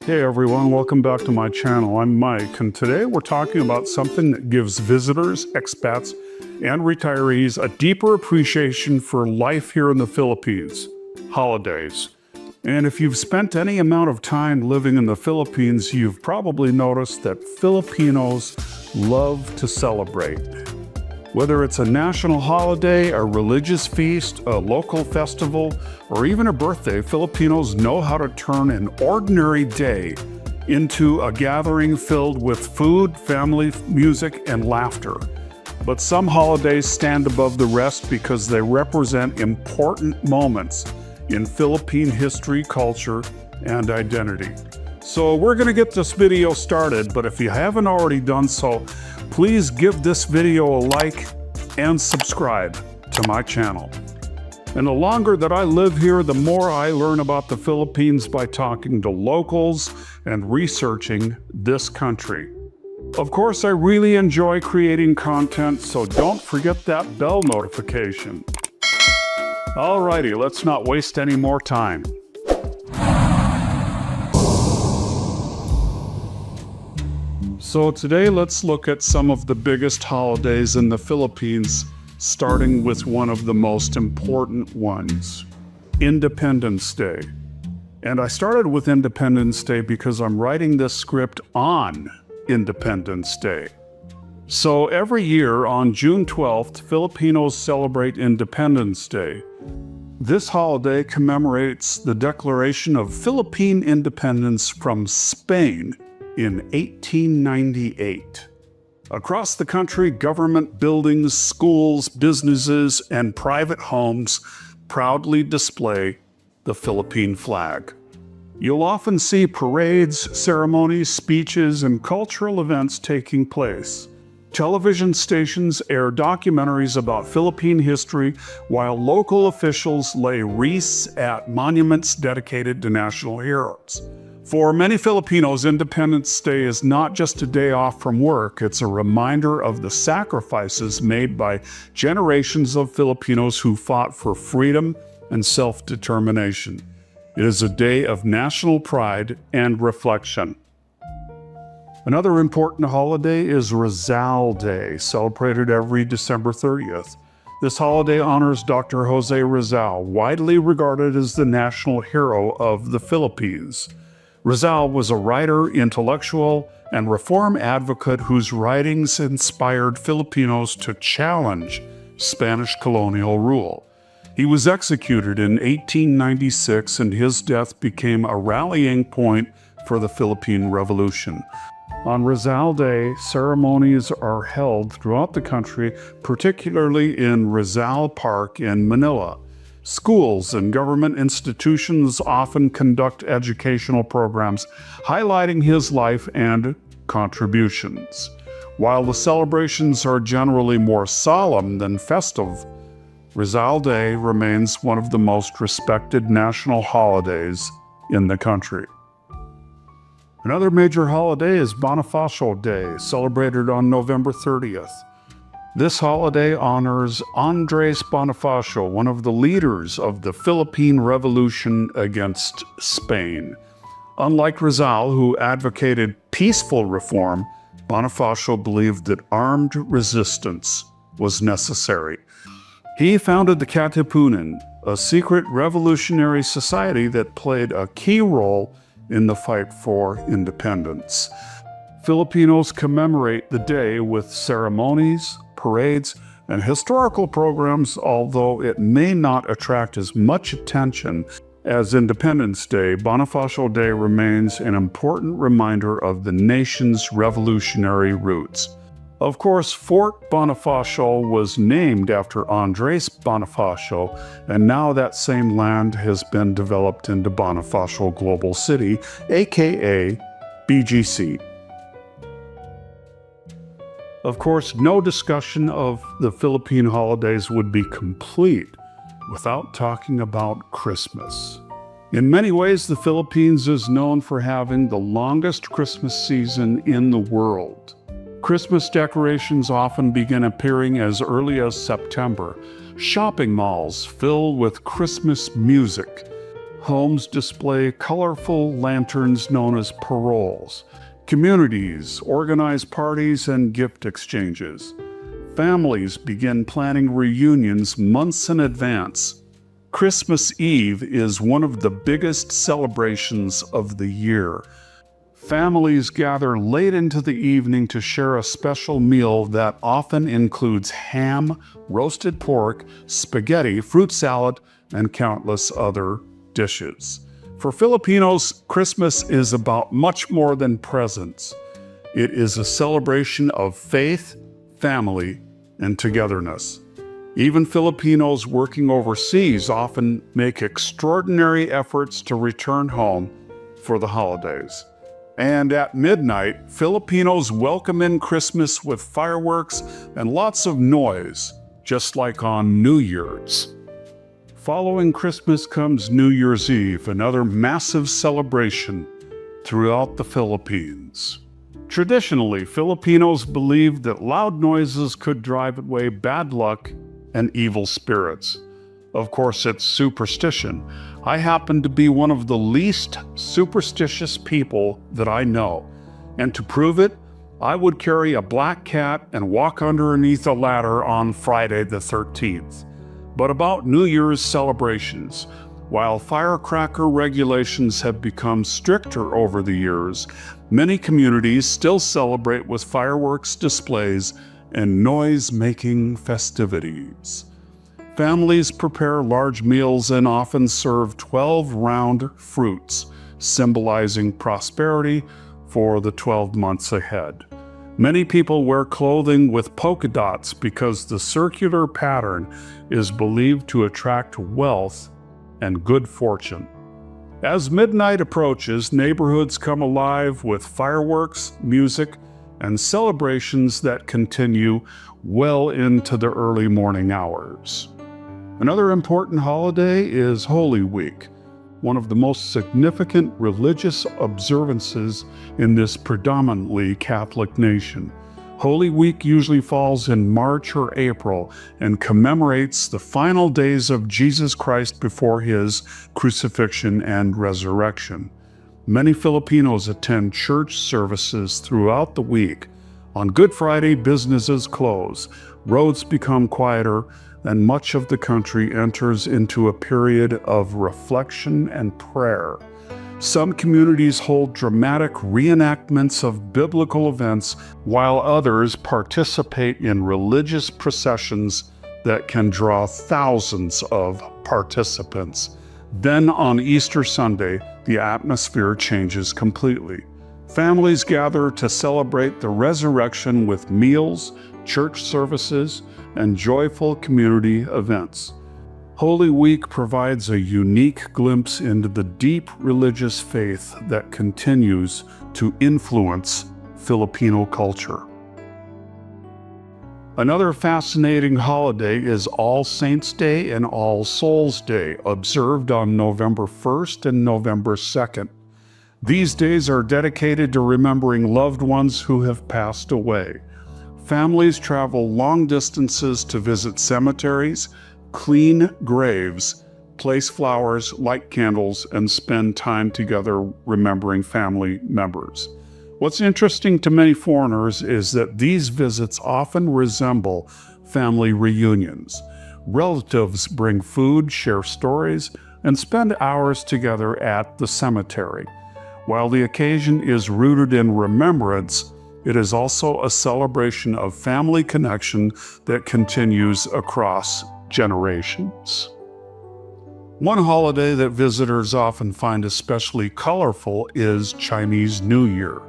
Hey everyone, welcome back to my channel. I'm Mike, and today we're talking about something that gives visitors, expats, and retirees a deeper appreciation for life here in the Philippines: holidays. And if you've spent any amount of time living in the Philippines, you've probably noticed that Filipinos love to celebrate. Whether it's a national holiday, a religious feast, a local festival, or even a birthday, Filipinos know how to turn an ordinary day into a gathering filled with food, family, music, and laughter. But some holidays stand above the rest because they represent important moments in Philippine history, culture, and identity. So we're going to get this video started, but if you haven't already done so, please give this video a like and subscribe to my channel. And the longer that I live here, the more I learn about the Philippines by talking to locals and researching this country. Of course, I really enjoy creating content, so don't forget that bell notification. Alrighty, let's not waste any more time. So today let's look at some of the biggest holidays in the Philippines, starting with one of the most important ones, Independence Day. And I started with Independence Day because I'm writing this script on Independence Day. So every year on June 12th, Filipinos celebrate Independence Day. This holiday commemorates the declaration of Philippine independence from Spain in 1898. Across the country, government buildings, schools, businesses, and private homes proudly display the Philippine flag. You'll often see parades, ceremonies, speeches, and cultural events taking place. Television stations air documentaries about Philippine history, while local officials lay wreaths at monuments dedicated to national heroes. For many Filipinos, Independence Day is not just a day off from work, it's a reminder of the sacrifices made by generations of Filipinos who fought for freedom and self-determination. It is a day of national pride and reflection. Another important holiday is Rizal Day, celebrated every December 30th. This holiday honors Dr. Jose Rizal, widely regarded as the national hero of the Philippines. Rizal was a writer, intellectual, and reform advocate whose writings inspired Filipinos to challenge Spanish colonial rule. He was executed in 1896, and his death became a rallying point for the Philippine Revolution. On Rizal Day, ceremonies are held throughout the country, particularly in Rizal Park in Manila. Schools and government institutions often conduct educational programs highlighting his life and contributions. While the celebrations are generally more solemn than festive, Rizal Day remains one of the most respected national holidays in the country. Another major holiday is Bonifacio Day, celebrated on November 30th. This holiday honors Andres Bonifacio, one of the leaders of the Philippine Revolution against Spain. Unlike Rizal, who advocated peaceful reform, Bonifacio believed that armed resistance was necessary. He founded the Katipunan, a secret revolutionary society that played a key role in the fight for independence. Filipinos commemorate the day with ceremonies, parades, and historical programs, although it may not attract as much attention as Independence Day. Bonifacio Day remains an important reminder of the nation's revolutionary roots. Of course, Fort Bonifacio was named after Andres Bonifacio, and now that same land has been developed into Bonifacio Global City, aka BGC. Of course, no discussion of the Philippine holidays would be complete without talking about Christmas. In many ways, the Philippines is known for having the longest Christmas season in the world. Christmas decorations often begin appearing as early as September. Shopping malls fill with Christmas music. Homes display colorful lanterns known as paroles. Communities organize parties and gift exchanges. Families begin planning reunions months in advance. Christmas Eve is one of the biggest celebrations of the year. Families gather late into the evening to share a special meal that often includes ham, roasted pork, spaghetti, fruit salad, and countless other dishes. For Filipinos, Christmas is about much more than presents. It is a celebration of faith, family, and togetherness. Even Filipinos working overseas often make extraordinary efforts to return home for the holidays. And at midnight, Filipinos welcome in Christmas with fireworks and lots of noise, just like on New Year's. Following Christmas comes New Year's Eve, another massive celebration throughout the Philippines. Traditionally, Filipinos believed that loud noises could drive away bad luck and evil spirits. Of course, it's superstition. I happen to be one of the least superstitious people that I know. And to prove it, I would carry a black cat and walk underneath a ladder on Friday the 13th. But about New Year's celebrations, while firecracker regulations have become stricter over the years, many communities still celebrate with fireworks displays and noise-making festivities. Families prepare large meals and often serve 12 round fruits, symbolizing prosperity for the 12 months ahead. Many people wear clothing with polka dots because the circular pattern is believed to attract wealth and good fortune. As midnight approaches, neighborhoods come alive with fireworks, music, and celebrations that continue well into the early morning hours. Another important holiday is Holy Week, one of the most significant religious observances in this predominantly Catholic nation. Holy Week usually falls in March or April and commemorates the final days of Jesus Christ before his crucifixion and resurrection. Many Filipinos attend church services throughout the week. On Good Friday, businesses close, roads become quieter, and much of the country enters into a period of reflection and prayer. Some communities hold dramatic reenactments of biblical events, while others participate in religious processions that can draw thousands of participants. Then on Easter Sunday, the atmosphere changes completely. Families gather to celebrate the resurrection with meals, church services, and joyful community events. Holy Week provides a unique glimpse into the deep religious faith that continues to influence Filipino culture. Another fascinating holiday is All Saints' Day and All Souls' Day, observed on November 1st and November 2nd. These days are dedicated to remembering loved ones who have passed away. Families travel long distances to visit cemeteries, clean graves, place flowers, light candles, and spend time together remembering family members. What's interesting to many foreigners is that these visits often resemble family reunions. Relatives bring food, share stories, and spend hours together at the cemetery. While the occasion is rooted in remembrance, it is also a celebration of family connection that continues across generations. One holiday that visitors often find especially colorful is Chinese New Year.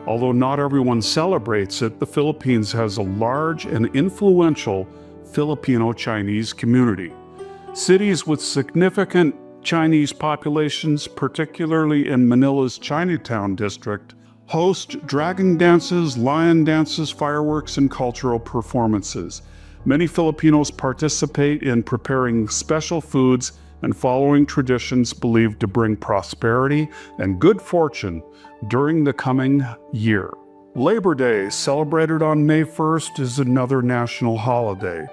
Although not everyone celebrates it, the Philippines has a large and influential Filipino-Chinese community. Cities with significant Chinese populations, particularly in Manila's Chinatown district, host dragon dances, lion dances, fireworks, and cultural performances. Many Filipinos participate in preparing special foods and following traditions believed to bring prosperity and good fortune during the coming year. Labor Day, celebrated on May 1st, is another national holiday.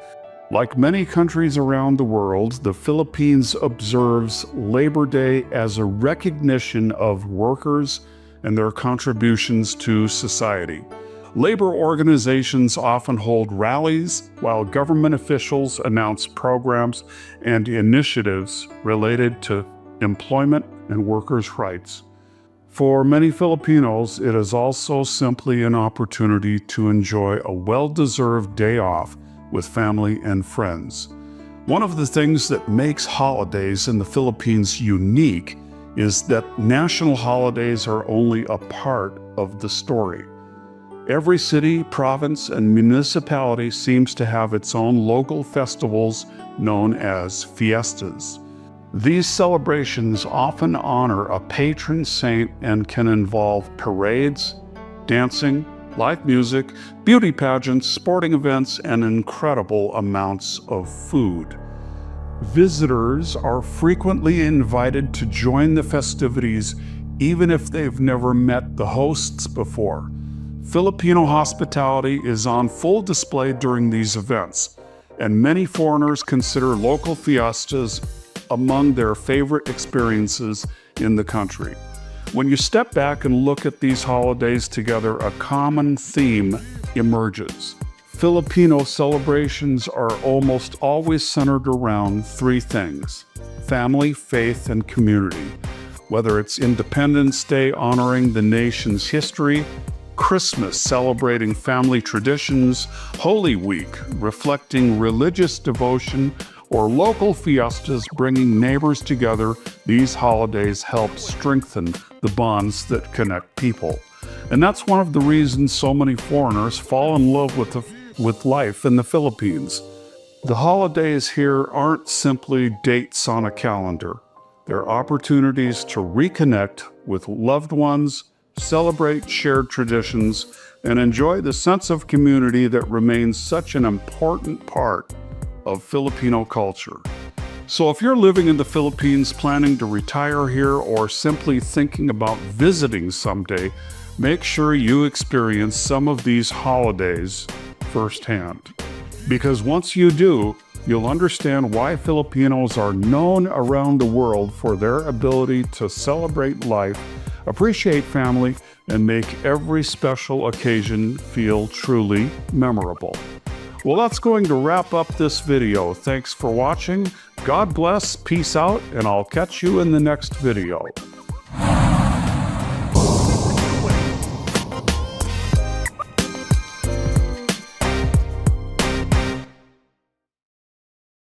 Like many countries around the world, the Philippines observes Labor Day as a recognition of workers and their contributions to society. Labor organizations often hold rallies, while government officials announce programs and initiatives related to employment and workers' rights. For many Filipinos, it is also simply an opportunity to enjoy a well-deserved day off with family and friends. One of the things that makes holidays in the Philippines unique is that national holidays are only a part of the story. Every city, province, and municipality seems to have its own local festivals known as fiestas. These celebrations often honor a patron saint and can involve parades, dancing, live music, beauty pageants, sporting events, and incredible amounts of food. Visitors are frequently invited to join the festivities even if they've never met the hosts before. Filipino hospitality is on full display during these events, and many foreigners consider local fiestas among their favorite experiences in the country. When you step back and look at these holidays together, a common theme emerges. Filipino celebrations are almost always centered around three things: family, faith, and community. Whether it's Independence Day honoring the nation's history, Christmas celebrating family traditions, Holy Week reflecting religious devotion, or local fiestas bringing neighbors together, these holidays help strengthen the bonds that connect people. And that's one of the reasons so many foreigners fall in love with life in the Philippines. The holidays here aren't simply dates on a calendar. They're opportunities to reconnect with loved ones, celebrate shared traditions, and enjoy the sense of community that remains such an important part of Filipino culture. So if you're living in the Philippines, planning to retire here, or simply thinking about visiting someday, make sure you experience some of these holidays firsthand. Because once you do, you'll understand why Filipinos are known around the world for their ability to celebrate life, appreciate family, and make every special occasion feel truly memorable. Well, that's going to wrap up this video. Thanks for watching. God bless, peace out, and I'll catch you in the next video.